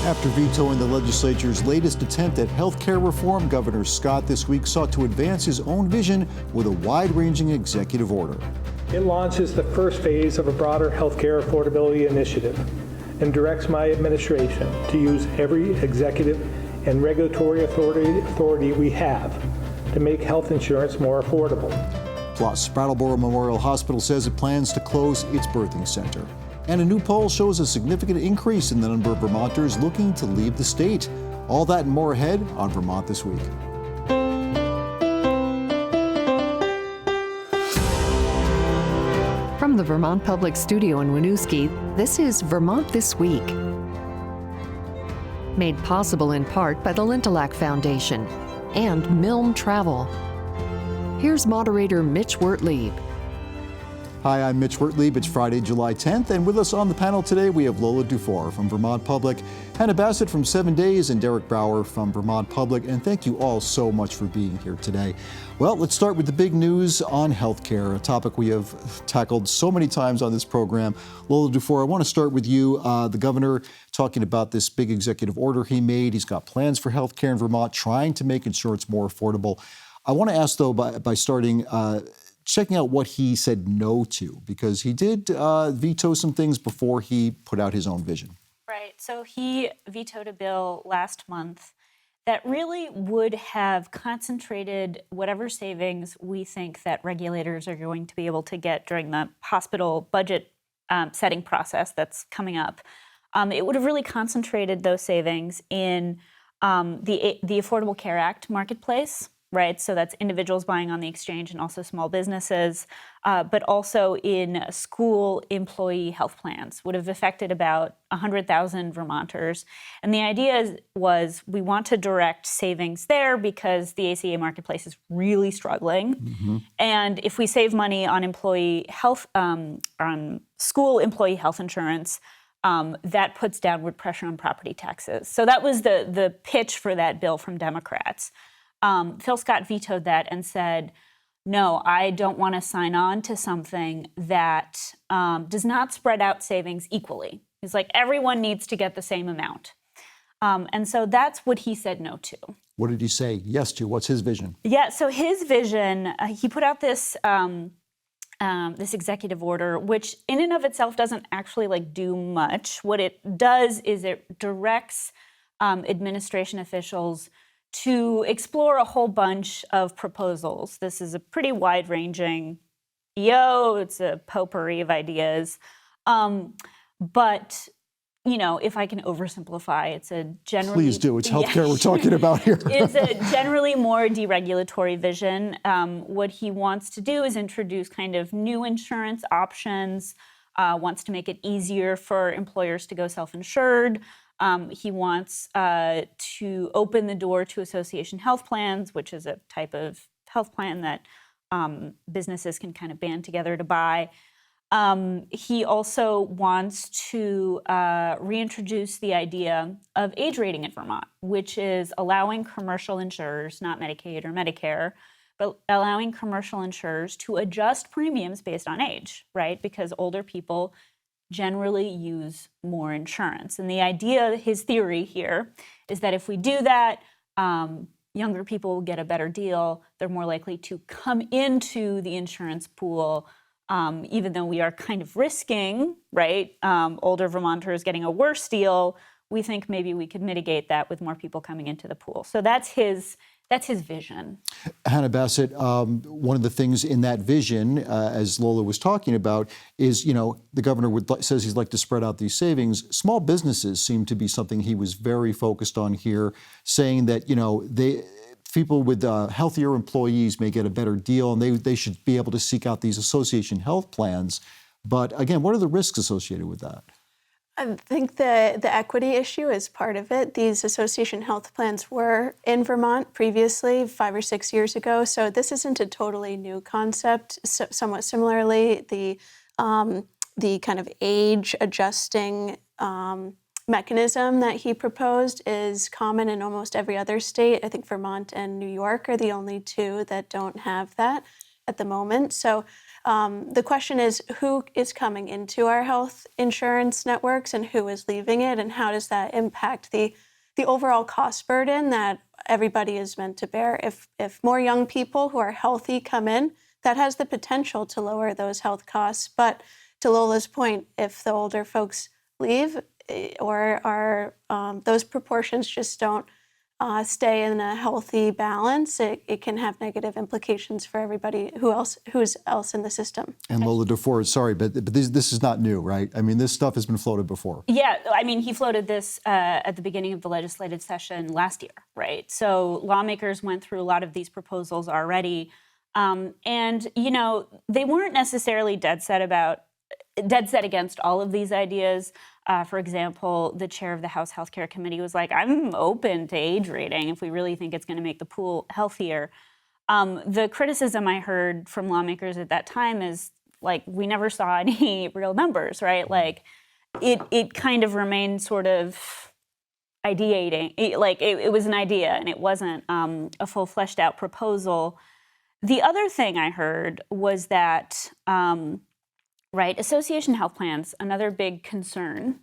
After vetoing the legislature's latest attempt at health care reform, Governor Scott this week sought to advance his own vision with a wide-ranging executive order. It launches the first phase of a broader healthcare affordability initiative and directs my administration to use every executive and regulatory authority we have to make health insurance more affordable. Plus, Brattleboro Memorial Hospital says it plans to close its birthing center. And a new poll shows a significant increase in the number of Vermonters looking to leave the state. All that and more ahead on Vermont This Week. From the Vermont Public Studio in Winooski, this is Vermont This Week. Made possible in part by the Lintelak Foundation and Milne Travel. Here's moderator Mitch Wertlieb. Hi, I'm Mitch Wertlieb. It's Friday, July 10th, and with us on the panel today we have Lola Duffort from Vermont Public, Hannah Bassett from 7 Days, and Derek Brouwer from Vermont Public. And thank you all so much for being here today. Well, let's start with the big news on healthcare, a topic we have tackled so many times on this program. Lola Duffort, I want to start with you. The governor talking about this big executive order he made. He's got plans for healthcare in Vermont, trying to make insurance more affordable. I want to ask, though, by starting checking out what he said no to, because he did veto some things before he put out his own vision. Right. So he vetoed a bill last month that really would have concentrated whatever savings we think that regulators are going to be able to get during the hospital budget setting process that's coming up. It would have really concentrated those savings in the Affordable Care Act marketplace. Right, so that's individuals buying on the exchange and also small businesses, but also in school employee health plans would have affected about 100,000 Vermonters. And the idea was we want to direct savings there because the ACA marketplace is really struggling. Mm-hmm. And if we save money on employee health, on school employee health insurance, that puts downward pressure on property taxes. So that was the pitch for that bill from Democrats. Phil Scott vetoed that and said, no, I don't want to sign on to something that does not spread out savings equally. He's like, everyone needs to get the same amount. And so that's what he said no to. What did he say yes to? What's his vision? Yeah, so his vision, he put out this this executive order, which in and of itself doesn't actually do much. What it does is it directs administration officials to explore a whole bunch of proposals. This is a pretty wide-ranging EO. It's a potpourri of ideas. But, if I can oversimplify, it's a generally... Please do. It's healthcare we're talking about here. It's a generally more deregulatory vision. What he wants to do is introduce kind of new insurance options, wants to make it easier for employers to go self-insured. He wants to open the door to association health plans, which is a type of health plan that businesses can kind of band together to buy. He also wants to reintroduce the idea of age rating in Vermont, which is allowing commercial insurers, not Medicaid or Medicare, but allowing commercial insurers to adjust premiums based on age, right? Because older people generally use more insurance. And the idea, his theory here, is that if we do that, younger people will get a better deal. They're more likely to come into the insurance pool, even though we are kind of risking, right, older Vermonters getting a worse deal. We think maybe we could mitigate that with more people coming into the pool. So that's his vision. Hannah Bassett, one of the things in that vision, as Lola was talking about, is, the governor says he'd like to spread out these savings. Small businesses seem to be something he was very focused on here, saying that, people with healthier employees may get a better deal, and they should be able to seek out these association health plans. But again, what are the risks associated with that? I think the equity issue is part of it. These association health plans were in Vermont previously, 5 or 6 years ago, so this isn't a totally new concept. Somewhat similarly, the kind of age adjusting mechanism that he proposed is common in almost every other state. I think Vermont and New York are the only two that don't have that at the moment. So The question is, who is coming into our health insurance networks and who is leaving it, and how does that impact the overall cost burden that everybody is meant to bear? If more young people who are healthy come in, that has the potential to lower those health costs. But to Lola's point, if the older folks leave or are those proportions just don't stay in a healthy balance, it can have negative implications for everybody who's else in the system. And Lola Duffort, sorry, but this is not new, right? I mean, this stuff has been floated before. Yeah, I mean, he floated this at the beginning of the legislative session last year, right? So lawmakers went through a lot of these proposals already. And, you know, they weren't necessarily dead set against all of these ideas. For example, the chair of the House Healthcare Committee was like, I'm open to age rating if we really think it's going to make the pool healthier. The criticism I heard from lawmakers at that time is, like, we never saw any real numbers, right? Like, it kind of remained sort of ideating. It was an idea, and it wasn't a full fleshed out proposal. The other thing I heard was that association health plans, another big concern,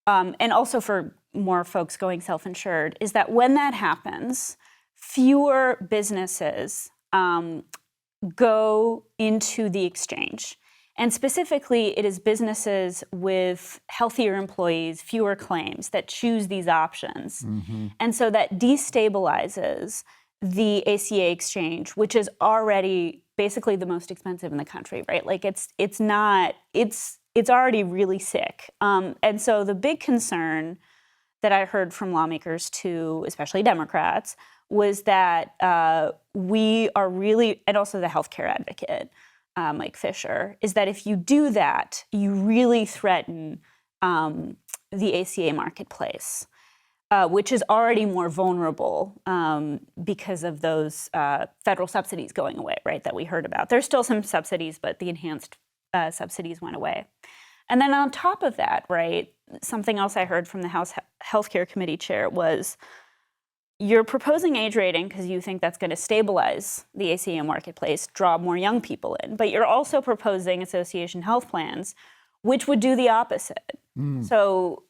and also for more folks going self-insured, is that when that happens, fewer businesses go into the exchange. And specifically, it is businesses with healthier employees, fewer claims, that choose these options. Mm-hmm. And so that destabilizes the ACA exchange, which is already basically the most expensive in the country, right? Like it's already really sick. And so the big concern that I heard from lawmakers too, especially Democrats, was that we are really, and also the healthcare advocate, Mike Fisher, is that if you do that, you really threaten the ACA marketplace, which is already more vulnerable because of those federal subsidies going away, right, that we heard about. There's still some subsidies, but the enhanced subsidies went away. And then on top of that, right, something else I heard from the House Healthcare Committee chair was, you're proposing age rating because you think that's going to stabilize the ACA marketplace, draw more young people in, but you're also proposing association health plans, which would do the opposite. So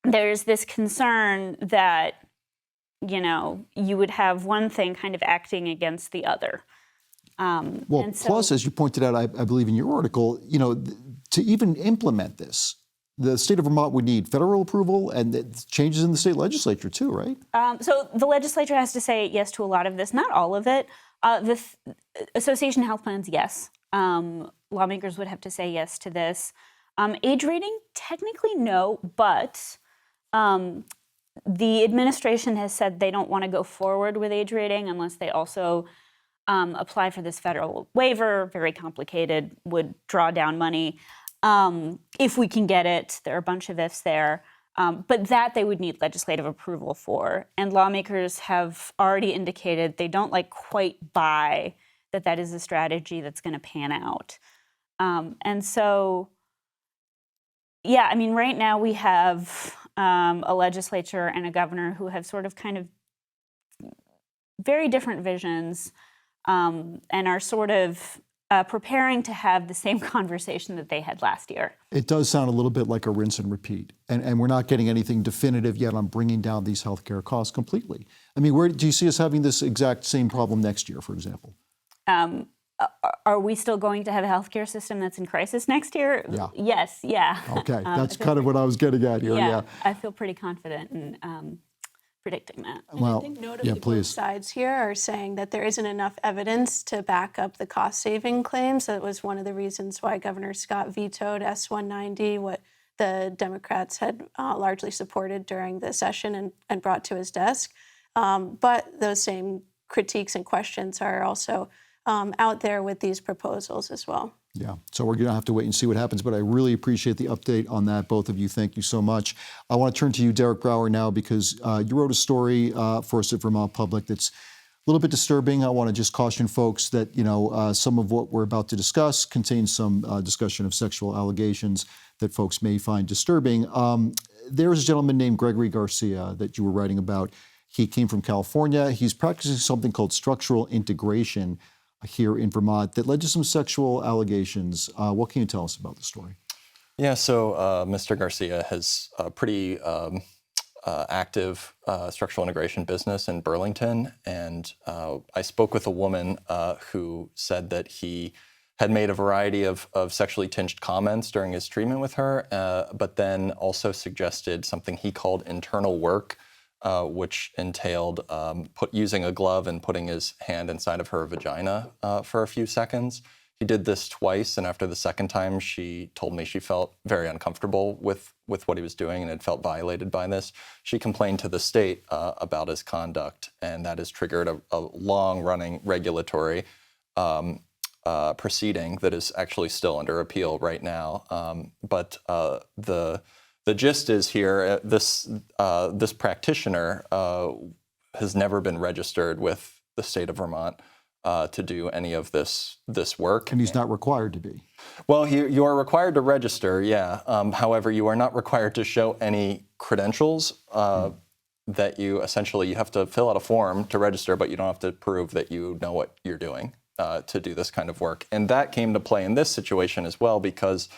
there's this concern that, you know, you would have one thing kind of acting against the other. Plus, as you pointed out, I believe in your article, you know, to even implement this, the state of Vermont would need federal approval and changes in the state legislature too, right? So the legislature has to say yes to a lot of this, not all of it. The association health plans, yes. Lawmakers would have to say yes to this. Age rating, technically no, but the administration has said they don't want to go forward with age rating unless they also apply for this federal waiver. Very complicated, would draw down money. If we can get it, there are a bunch of ifs there. But that they would need legislative approval for. And lawmakers have already indicated they don't quite buy that is a strategy that's going to pan out. And so, yeah, I mean, right now we have a legislature and a governor who have sort of kind of very different visions and are sort of preparing to have the same conversation that they had last year. It does sound a little bit like a rinse and repeat. And we're not getting anything definitive yet on bringing down these healthcare costs completely. I mean, where do you see us having this exact same problem next year, for example? Are we still going to have a healthcare system that's in crisis next year? Yeah. Yes, yeah. Okay, that's kind of what I was getting at here, yeah. I feel pretty confident in predicting that. And I think notably both sides here are saying that there isn't enough evidence to back up the cost-saving claims. That was one of the reasons why Governor Scott vetoed S-190, what the Democrats had largely supported during the session and brought to his desk. But those same critiques and questions are also out there with these proposals as well. Yeah, so we're going to have to wait and see what happens, but I really appreciate the update on that, both of you. Thank you so much. I want to turn to you, Derek Brouwer, now, because you wrote a story for us at Vermont Public that's a little bit disturbing. I want to just caution folks that, you know, some of what we're about to discuss contains some discussion of sexual allegations that folks may find disturbing. There's a gentleman named Gregory Garcia that you were writing about. He came from California. He's practicing something called structural integration. here in Vermont that led to some sexual allegations. What can you tell us about the story? Yeah, so Mr. Garcia has a pretty active structural integration business in Burlington, and I spoke with a woman who said that he had made a variety of sexually tinged comments during his treatment with her, but then also suggested something he called internal work, which entailed using a glove and putting his hand inside of her vagina for a few seconds. He did this twice, and after the second time, she told me she felt very uncomfortable with what he was doing and had felt violated by this. She complained to the state about his conduct, and that has triggered a long-running regulatory proceeding that is actually still under appeal right now. But the gist is here, this practitioner has never been registered with the state of Vermont to do any of this work. And he's not required to be. Well, you are required to register, yeah. However, you are not required to show any credentials that you have to fill out a form to register, but you don't have to prove that you know what you're doing to do this kind of work. And that came to play in this situation as well, because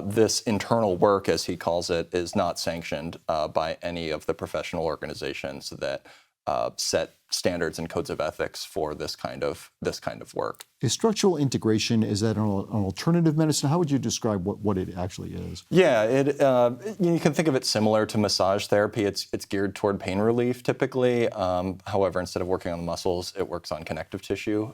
this internal work, as he calls it, is not sanctioned by any of the professional organizations that set standards and codes of ethics for this kind of work. Is structural integration, is that an alternative medicine? How would you describe what it actually is? Yeah, you can think of it similar to massage therapy. It's geared toward pain relief typically. However, instead of working on the muscles, it works on connective tissue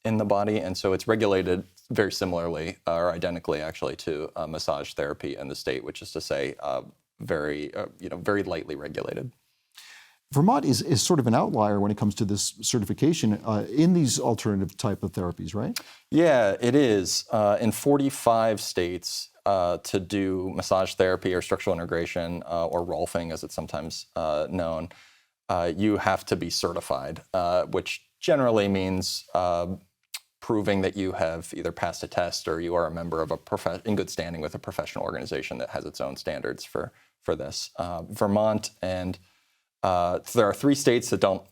in the body, and so it's regulated very similarly or identically actually to massage therapy in the state, which is to say very lightly regulated. Vermont is sort of an outlier when it comes to this certification in these alternative type of therapies, right? Yeah, it is. In 45 states, to do massage therapy or structural integration or rolfing, as it's sometimes known, you have to be certified, which generally means proving that you have either passed a test or you are a member of in good standing with a professional organization that has its own standards for this. Vermont and there are 3 states that don't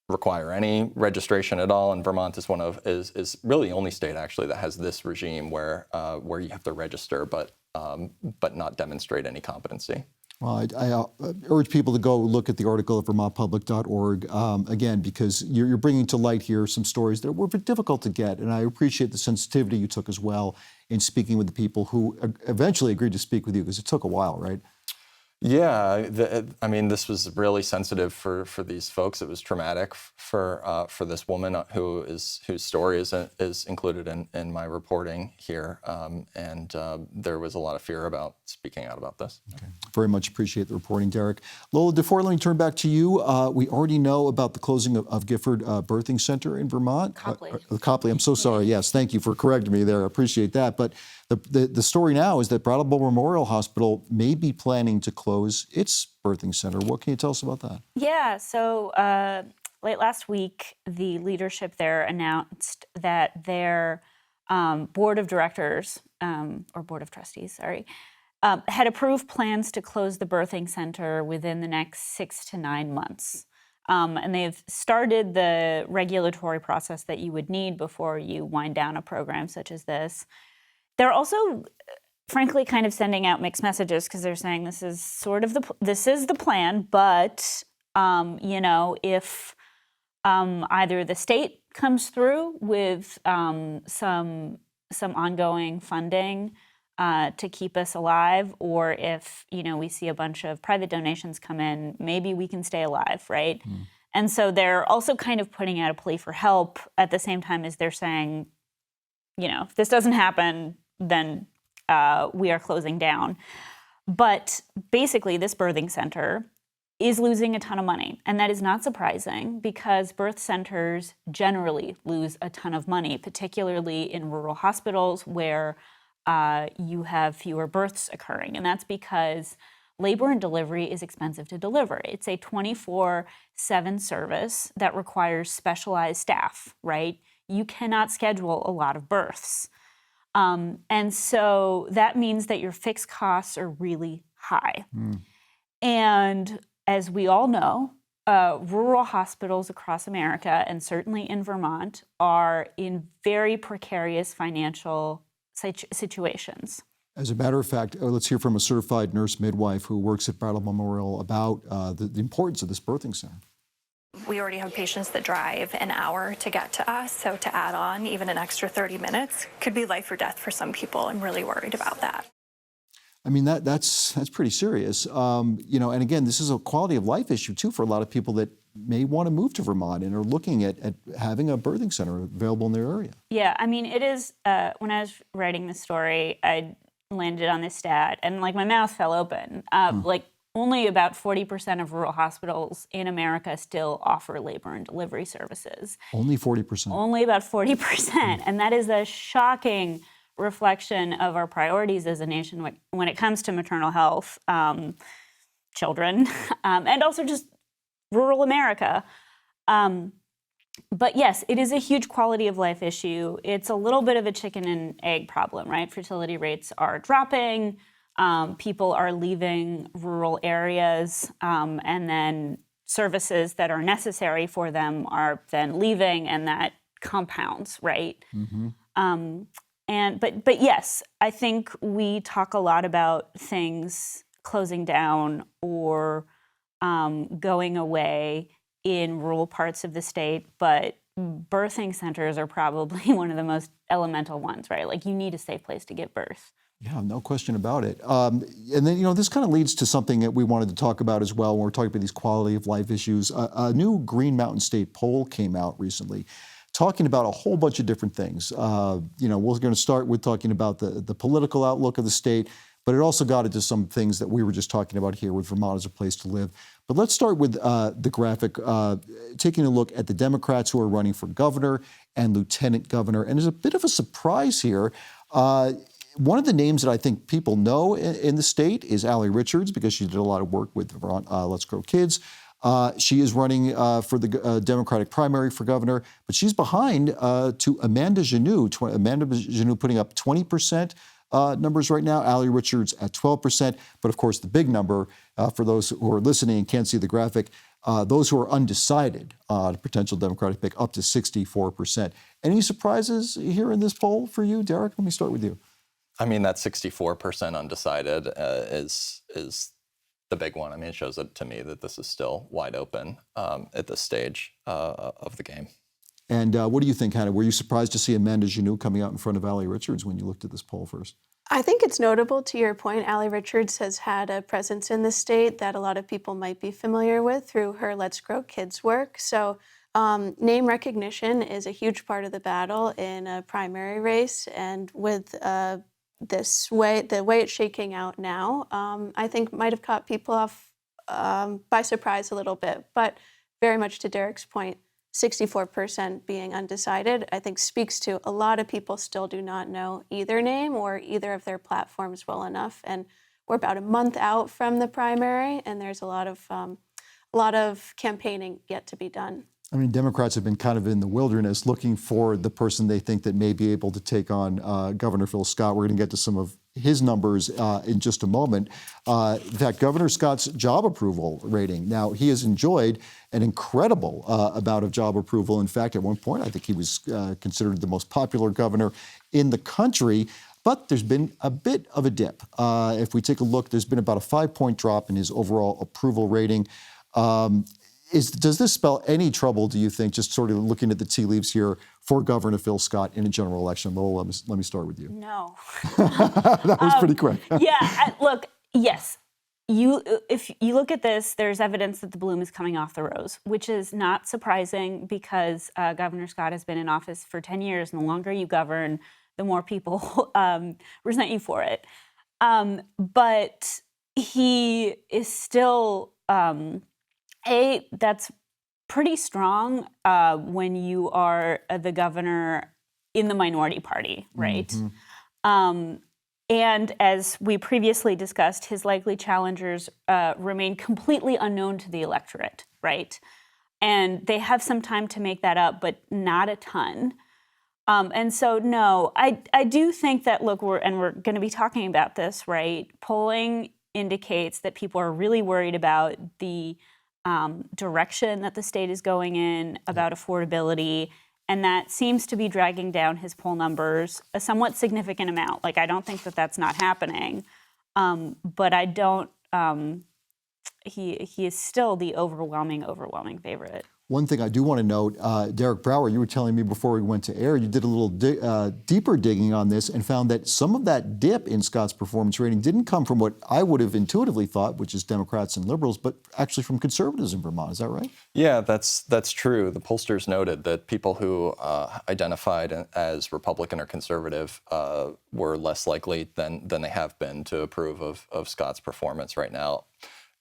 require any registration at all, and Vermont is really the only state actually that has this regime where you have to register but not demonstrate any competency. Well, I urge people to go look at the article at vermontpublic.org, again, because you're bringing to light here some stories that were difficult to get, and I appreciate the sensitivity you took as well in speaking with the people who eventually agreed to speak with you, because it took a while, right? Yeah, this was really sensitive for these folks. It was traumatic for this woman whose story is included in my reporting here, and there was a lot of fear about speaking out about this. Okay. Very much appreciate the reporting, Derek. Lola Duffort, let me turn back to you. We already know about the closing of Gifford Birthing Center in Vermont. Copley, I'm so sorry. Yes, thank you for correcting me there. I appreciate that. But the story now is that Brattleboro Memorial Hospital may be planning to close its birthing center. What can you tell us about that? Yeah, so late last week, the leadership there announced that their board of directors, or board of trustees, sorry, had approved plans to close the birthing center within the next 6 to 9 months. And they've started the regulatory process that you would need before you wind down a program such as this. They're also, frankly, kind of sending out mixed messages, because they're saying this is the plan, but if either the state comes through with some ongoing funding to keep us alive, or if we see a bunch of private donations come in, maybe we can stay alive, right? And so they're also kind of putting out a plea for help at the same time as they're saying, if this doesn't happen, then we are closing down. But basically, this birthing center is losing a ton of money. And that is not surprising, because birth centers generally lose a ton of money, particularly in rural hospitals where you have fewer births occurring. And that's because labor and delivery is expensive to deliver. It's a 24/7 service that requires specialized staff, right? You cannot schedule a lot of births. And so that means that your fixed costs are really high. And as we all know, rural hospitals across America, and certainly in Vermont, are in very precarious financial situations. As a matter of fact, let's hear from a certified nurse midwife who works at Brattleboro Memorial about the importance of this birthing center. We already have patients that drive an hour to get to us, so to add on even an extra 30 minutes could be life or death for some people. I'm really worried about that. I mean, that's pretty serious. And again, this is a quality of life issue too for a lot of people that may want to move to Vermont and are looking at having a birthing center available in their area. Yeah, I mean, it is, when I was writing this story, I landed on this stat and like my mouth fell open. Like only about 40% of rural hospitals in America still offer labor and delivery services. Only 40%? Only about 40%. And that is a shocking reflection of our priorities as a nation when it comes to maternal health, children, and also just rural America. But yes, it is a huge quality of life issue. It's a little bit of a chicken and egg problem, right? Fertility rates are dropping. People are leaving rural areas, and then services that are necessary for them are then leaving, and that compounds, right? Mm-hmm. But yes, I think we talk a lot about things closing down or going away in rural parts of the state, but birthing centers are probably one of the most elemental ones, right? Like you need a safe place to give birth. Yeah, no question about it. And then, this kind of leads to something that we wanted to talk about as well when we're talking about these quality of life issues. A new Green Mountain State poll came out recently talking about a whole bunch of different things. We're going to start with talking about the political outlook of the state, but it also got into some things that we were just talking about here with Vermont as a place to live. But let's start with the graphic, taking a look at the Democrats who are running for governor and lieutenant governor. And there's a bit of a surprise here. One of the names that I think people know in the state is Allie Richards because she did a lot of work with Vermont Let's Grow Kids. She is running for the Democratic primary for governor, but she's behind to Amanda Genoux. Amanda Genoux putting up 20% numbers right now, Allie Richards at 12%. But of course, the big number for those who are listening and can't see the graphic, those who are undecided on a potential Democratic pick, up to 64%. Any surprises here in this poll for you, Derek? Let me start with you. I mean, that 64% undecided is the big one. I mean, it shows it to me that this is still wide open at this stage of the game. And what do you think, Hannah? Were you surprised to see Amanda Genoux coming out in front of Allie Richards when you looked at this poll first? I think it's notable, to your point, Allie Richards has had a presence in the state that a lot of people might be familiar with through her Let's Grow Kids work. So name recognition is a huge part of the battle in a primary race. And with the way it's shaking out now, I think might have caught people off by surprise a little bit. But very much to Derek's point, 64% being undecided, I think speaks to a lot of people still do not know either name or either of their platforms well enough. And we're about a month out from the primary, and there's a lot of campaigning yet to be done. I mean, Democrats have been kind of in the wilderness looking for the person they think that may be able to take on Governor Phil Scott. We're going to get to some of his numbers in just a moment. In fact, Governor Scott's job approval rating. Now, he has enjoyed an incredible amount of job approval. In fact, at one point, I think he was considered the most popular governor in the country. But there's been a bit of a dip. If we take a look, there's been about a 5-point drop in his overall approval rating. Does this spell any trouble, do you think, just sort of looking at the tea leaves here, for Governor Phil Scott in a general election? Lola, let me start with you. No. That was pretty quick. Look, yes. If you look at this, there's evidence that the bloom is coming off the rose, which is not surprising because Governor Scott has been in office for 10 years, and the longer you govern, the more people resent you for it. But he is still... that's pretty strong when you are the governor in the minority party, right? Mm-hmm. And as we previously discussed, his likely challengers remain completely unknown to the electorate, right? And they have some time to make that up, but not a ton. And so, no, I do think that, look, we're going to be talking about this, right? Polling indicates that people are really worried about the direction that the state is going in about affordability, and that seems to be dragging down his poll numbers a somewhat significant amount. Like, I don't think that that's not happening, but I don't. He is still the overwhelming favorite. One thing I do want to note, Derek Brouwer, you were telling me before we went to air, you did a little deeper digging on this and found that some of that dip in Scott's performance rating didn't come from what I would have intuitively thought, which is Democrats and liberals, but actually from conservatives in Vermont. Is that right? Yeah, that's true. The pollsters noted that people who identified as Republican or conservative were less likely than they have been to approve of Scott's performance right now.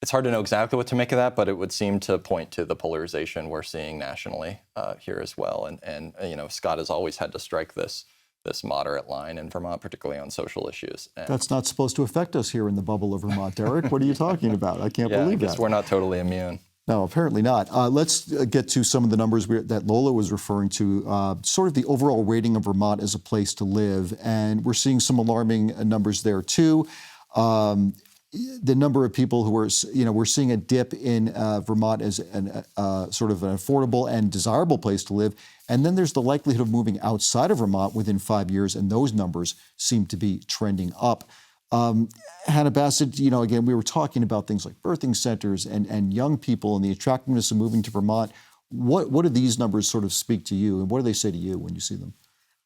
It's hard to know exactly what to make of that, but it would seem to point to the polarization we're seeing nationally here as well. And Scott has always had to strike this moderate line in Vermont, particularly on social issues. And that's not supposed to affect us here in the bubble of Vermont, Derek. What are you talking about? I can't believe that. I guess we're not totally immune. No, apparently not. Let's get to some of the numbers that Lola was referring to, sort of the overall rating of Vermont as a place to live. And we're seeing some alarming numbers there, too. The number of people who are, we're seeing a dip in Vermont as sort of an affordable and desirable place to live. And then there's the likelihood of moving outside of Vermont within 5 years, and those numbers seem to be trending up. Hannah Bassett, again, we were talking about things like birthing centers and young people and the attractiveness of moving to Vermont. What do these numbers sort of speak to you, and what do they say to you when you see them?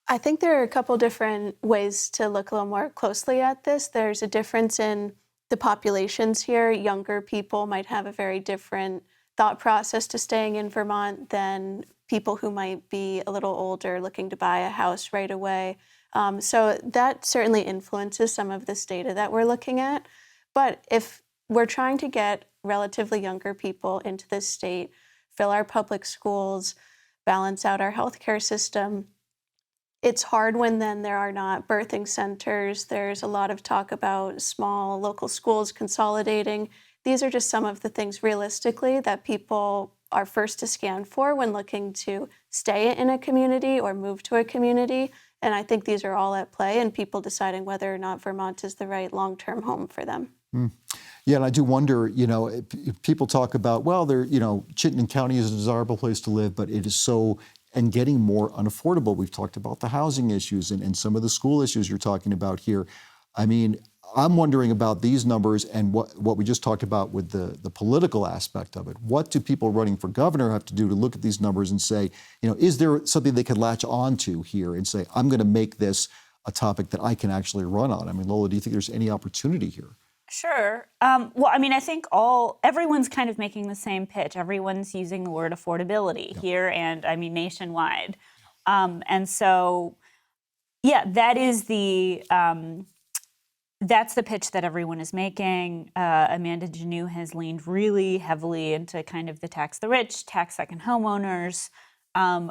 I think there are a couple different ways to look a little more closely at this. There's a difference in the populations here. Younger people might have a very different thought process to staying in Vermont than people who might be a little older looking to buy a house right away. So that certainly influences some of this data that we're looking at. But if we're trying to get relatively younger people into this state, fill our public schools, balance out our healthcare system, it's hard when then there are not birthing centers. There's a lot of talk about small local schools consolidating. These are just some of the things realistically that people are first to scan for when looking to stay in a community or move to a community. And I think these are all at play in people deciding whether or not Vermont is the right long-term home for them. Yeah, and I do wonder, if people talk about, well, Chittenden County is a desirable place to live, but it is so and getting more unaffordable. We've talked about the housing issues and some of the school issues you're talking about here. I mean, I'm wondering about these numbers and what we just talked about with the political aspect of it. What do people running for governor have to do to look at these numbers and say, is there something they could latch on to here and say, I'm going to make this a topic that I can actually run on? I mean, Lola, do you think there's any opportunity here? Sure. Well, I mean, I think everyone's kind of making the same pitch. Everyone's using the word affordability here and, I mean, nationwide. And so, yeah, that is that's the pitch that everyone is making. Amanda Janoo has leaned really heavily into kind of the tax the rich, tax second homeowners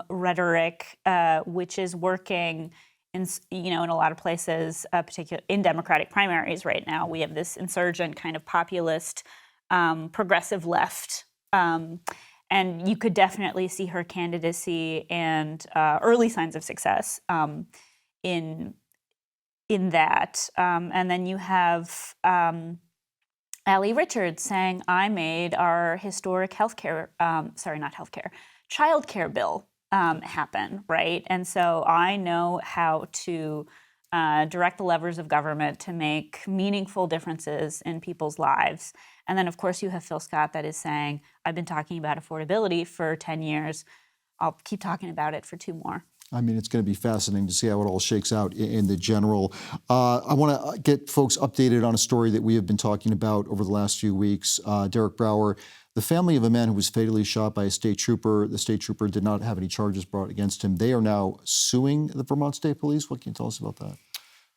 rhetoric, which is working in a lot of places, particularly in Democratic primaries right now. We have this insurgent kind of populist, progressive left. And you could definitely see her candidacy and early signs of success in that. And then you have Allie Richards saying, I made our historic childcare bill happen, right? And so I know how to direct the levers of government to make meaningful differences in people's lives. And then, of course, you have Phil Scott that is saying, I've been talking about affordability for 10 years. I'll keep talking about it for 2 more. I mean, it's going to be fascinating to see how it all shakes out in the general. I want to get folks updated on a story that we have been talking about over the last few weeks. Derek Brouwer, the family of a man who was fatally shot by a state trooper. The state trooper did not have any charges brought against him. They are now suing the Vermont State Police. What can you tell us about that?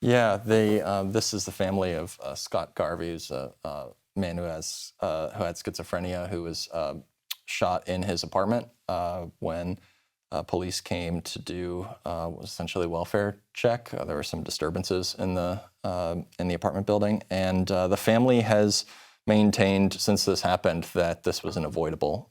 Yeah, this is the family of Scott Garvey, who's a man who had schizophrenia, who was shot in his apartment when police came to do essentially a welfare check. There were some disturbances in the apartment building, and the family has maintained since this happened that this was an avoidable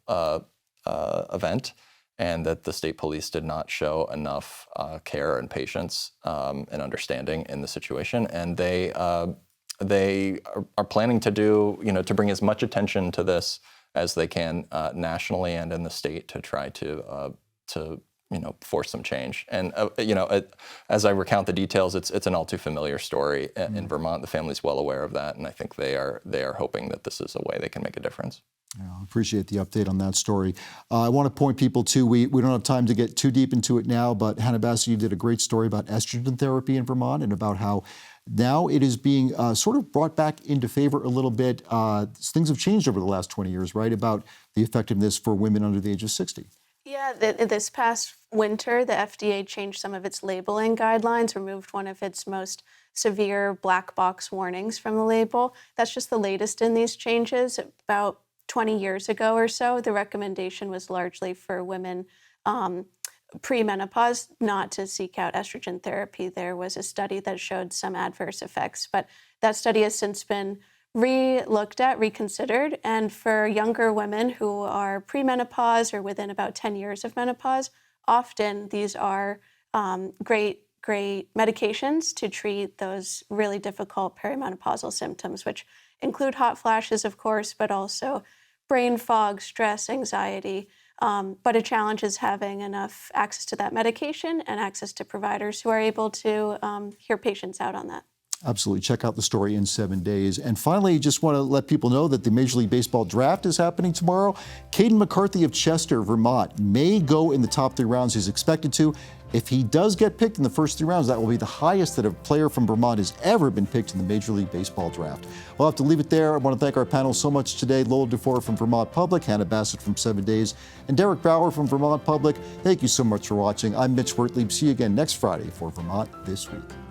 event, and that the state police did not show enough care and patience and understanding in the situation, and they are planning to do to bring as much attention to this as they can nationally and in the state to try to force some change. And as I recount the details, it's an all too familiar story in Vermont. The family's well aware of that, and I think they are hoping that this is a way they can make a difference. Yeah, I appreciate the update on that story. I want to point people to, we don't have time to get too deep into it now, but Hannah Bassett, you did a great story about estrogen therapy in Vermont and about how now it is being sort of brought back into favor a little bit. Things have changed over the last 20 years, right, about the effectiveness for women under the age of 60. Yeah, this past winter, the FDA changed some of its labeling guidelines, removed one of its most severe black box warnings from the label. That's just the latest in these changes. About 20 years ago or so, the recommendation was largely for women pre-menopause not to seek out estrogen therapy. There was a study that showed some adverse effects, but that study has since been re-looked at, reconsidered, and for younger women who are pre-menopause or within about 10 years of menopause, often these are great medications to treat those really difficult perimenopausal symptoms, which include hot flashes, of course, but also brain fog, stress, anxiety. But a challenge is having enough access to that medication and access to providers who are able to hear patients out on that. Absolutely. Check out the story in 7 days. And finally, just want to let people know that the Major League Baseball draft is happening tomorrow. Caden McCarthy of Chester, Vermont, may go in the top 3 rounds. He's expected to. If he does get picked in the first 3 rounds, that will be the highest that a player from Vermont has ever been picked in the Major League Baseball draft. We'll have to leave it there. I want to thank our panel so much today. Lola Duffort from Vermont Public, Hannah Bassett from 7 Days, and Derek Brouwer from Vermont Public. Thank you so much for watching. I'm Mitch Wertlieb. See you again next Friday for Vermont This Week.